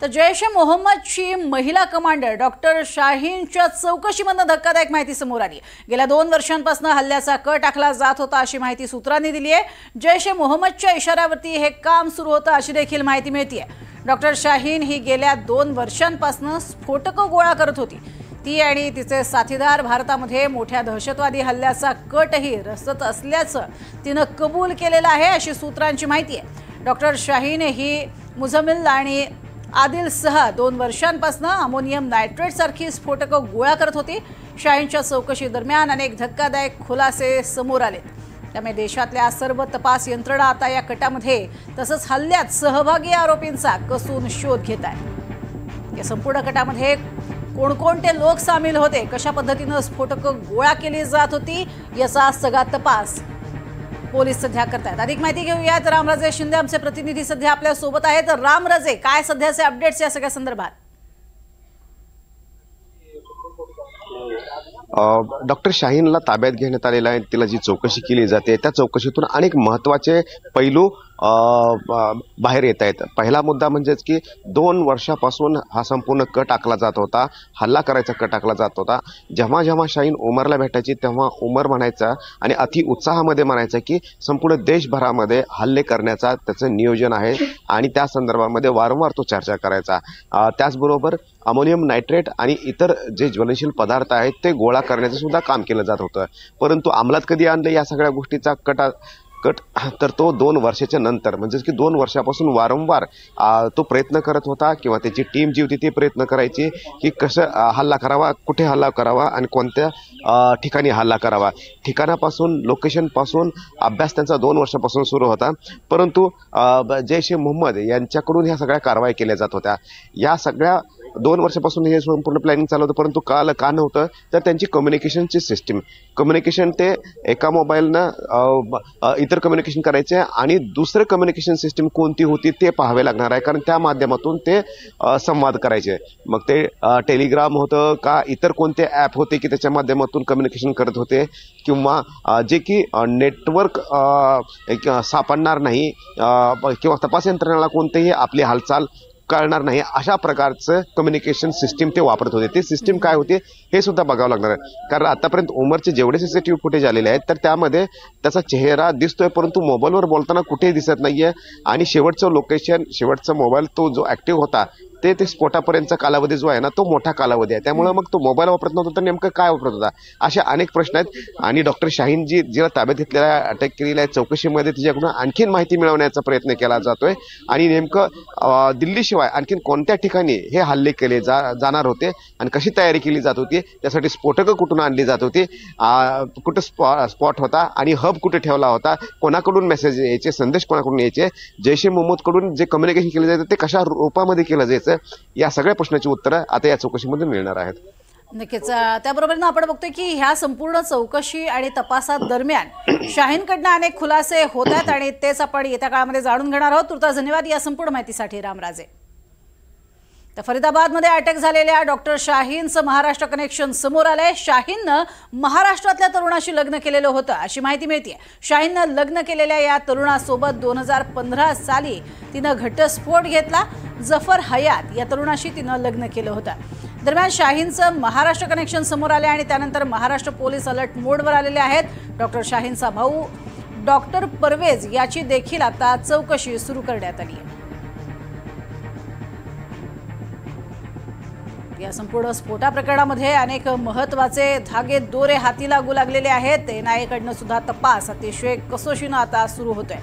तर जैश ए मोहम्मदची महिला commander doctor शाहीनच्या चौकशीमधून धक्कादायक माहिती समोर आली। गेल्या 2 वर्षांपासून हल्ल्याचा कट आखला जात होता अशी माहिती सूत्रांनी दिली आहे। जैश ए मोहम्मदच्या इशाऱ्यावरती हे काम सुरू होतं अशी देखील माहिती मिळते। डॉक्टर शाहीन ही गेल्या 2 वर्षांपासून स्फोटकं गोळा करत होती। ती आणि तिचे साथीदार भारतामध्ये मोठ्या दहशतवादी हल्ल्याचा कटही रचत असल्याचं तिनं कबूल केलेलं आहे अशी सूत्रांची माहिती आहे। डॉक्टर शाहीन ही मुझमिल आणि आदिलसह 2 वर्षांपासून अमोनियम नायट्रेट सारखी स्फोटकं गोळा करत होती। शाहीनच्या चौकशी दरम्यान अनेक धक्कादायक खुलासे समोर आले। त्यामुळे देशातल्या सर्व तपास यंत्रणा आता या कटामध्ये तसंच हल्ल्यात सहभागी आरोपींचा कसून शोध घेत आहेत। या संपूर्ण कटामध्ये कोणकोणते लोक सामील होते, कशा पद्धतीने स्फोटकं गोळा केली जात होती याचा सगळा तपास पोलीस सध्या करतात। अधिक माहिती घेऊयात। रामराजे शिंदे आमचे प्रतिनिधी सध्या आपल्या सोबत आहेत। रामराजे, काय सध्याचे अपडेट्स या सगळ्या संदर्भात? डॉक्टर शाहीनला ताब्यात घेण्यात आलेला आहे। तिला जी चौकशी केली जाते त्या चौकशीतून अनेक महत्त्वाचे पैलू बाहेर येत आहेत। पहिला मुद्दा म्हणजेच की 2 वर्षापासून हा संपूर्ण कट आखला जात होता, हल्ला करायचा कट आखला जात होता। जेव्हा जेव्हा शाहीन उमरला भेटायची तेव्हा उमर म्हणायचा आणि अति उत्साहामध्ये म्हणायचा की संपूर्ण देशभरामध्ये हल्ले करण्याचा त्याचं नियोजन आहे आणि त्या संदर्भामध्ये वारंवार तो चर्चा करायचा। त्याचबरोबर अमोनियम नायट्रेट आणि इतर जे ज्वलनशील पदार्थ आहेत ते गोळा करण्याचं सुद्धा काम केलं जात होतं। परंतु अंमलात कधी आणलं या सगळ्या गोष्टीचा कट तर तो 2 वर्षाच्या नंतर, म्हणजेच की 2 वर्षापासून वारंवार तो प्रयत्न करत होता किंवा त्याची टीम जी होती ती प्रयत्न करायची की कसं हल्ला करावा, कुठे हल्ला करावा आणि कोणत्या ठिकाणी हल्ला करावा। ठिकाणापासून, लोकेशनपासून अभ्यास त्यांचा 2 वर्षापासून सुरू होता। परंतु जैश ए मोहम्मद यांच्याकडून ह्या सगळ्या कारवाई केल्या जात होत्या। या सगळ्या 2 वर्षापासून हे संपूर्ण प्लॅनिंग चालू होतं, परंतु का नव्हतं तर त्यांची कम्युनिकेशनची सिस्टीम, कम्युनिकेशन ते एका मोबाईलनं इतर कम्युनिकेशन करायचे आणि दुसरं कम्युनिकेशन सिस्टीम कोणती होती ते पाहावे लागणार आहे, कारण त्या माध्यमातून ते संवाद करायचे। मग ते टेलिग्राम होतं का इतर कोणते ॲप होते की त्याच्या माध्यमातून कम्युनिकेशन करत होते, किंवा जे की नेटवर्क सापडणार नाही किंवा तपास यंत्रणेला कोणतेही आपली हालचाल कळणार नाही अशा प्रकारचं कम्युनिकेशन सिस्टीम ते वापरत होते। ते सिस्टीम काय होते हे सुद्धा बघावं लागणार आहे, कारण आतापर्यंत उमरचे जेवढे सीसीटीव्ही फुटेज आलेले आहेत तर त्यामध्ये त्याचा चेहरा दिसतोय परंतु मोबाईलवर बोलताना कुठेही दिसत नाहीये आणि शेवटचं लोकेशन, शेवटचा मोबाईल तो जो ऍक्टिव्ह होता ते स्फोटापर्यंतचा कालावधी जो आहे ना तो मोठा कालावधी आहे। त्यामुळे मग तो मोबाईल वापरत नव्हता तर नेमकं काय वापरत होता, असे अनेक प्रश्न आहेत। आणि डॉक्टर शाहीन जिला ताब्यात घेतलेला, अटक केलेल्या आहे, चौकशीमध्ये तिच्याकडून आणखीन माहिती मिळवण्याचा प्रयत्न केला जातोय आणि नेमकं दिल्लीशिवाय आणखीन कोणत्या ठिकाणी हे हल्ले केले जाणार होते आणि कशी तयारी केली जात होती, त्यासाठी स्फोटकं कुठून आणली जात होती, कुठं स्पॉट होता आणि हब कुठे ठेवला होता, कोणाकडून मेसेज यायचे, संदेश कोणाकडून यायचे, जैश ए मोहम्मदकडून जे कम्युनिकेशन केलं जायचं ते कशा रूपामध्ये केलं जायचं, या सगळ्या प्रश्नाची उत्तरं आता या चौकशीमध्ये मिळणार आहेत। नक्कीच। त्याबरोबरच आपण बघतोय की ह्या संपूर्ण चौकशी आणि तपासात दरम्यान शाहीनकडनं अनेक खुलासे होत आहेत आणि तेच आपण येत्या काळामध्ये जाणून घेणार आहोत। तुर्तास धन्यवाद या संपूर्ण माहितीसाठी रामराजे। तर फरीदाबादमध्ये अटक झालेल्या डॉक्टर शाहीनचं महाराष्ट्र कनेक्शन समोर आलंय। शाहीननं महाराष्ट्रातल्या तरुणाशी लग्न केलेलं होतं अशी माहिती मिळते। शाहीननं लग्न केलेल्या या तरुणासोबत 2015 साली तिनं घटस्फोट घेतला। जफर हयात या तरुणाशी तिनं लग्न केलं होतं। दरम्यान शाहीनचं महाराष्ट्र कनेक्शन समोर आले आणि त्यानंतर महाराष्ट्र पोलीस अलर्ट मोडवर आलेले आहेत। डॉक्टर शाहीनचा भाऊ डॉक्टर परवेज याची देखील आता चौकशी सुरू करण्यात आली आहे। या संपूर्ण स्फोटा प्रकरणामध्ये अनेक महत्त्वाचे धागे दोरे हाती लागू लागलेले आहेत। एनआयएकडनं सुद्धा तपास अतिशय कसोशीनं आता सुरू होतोय।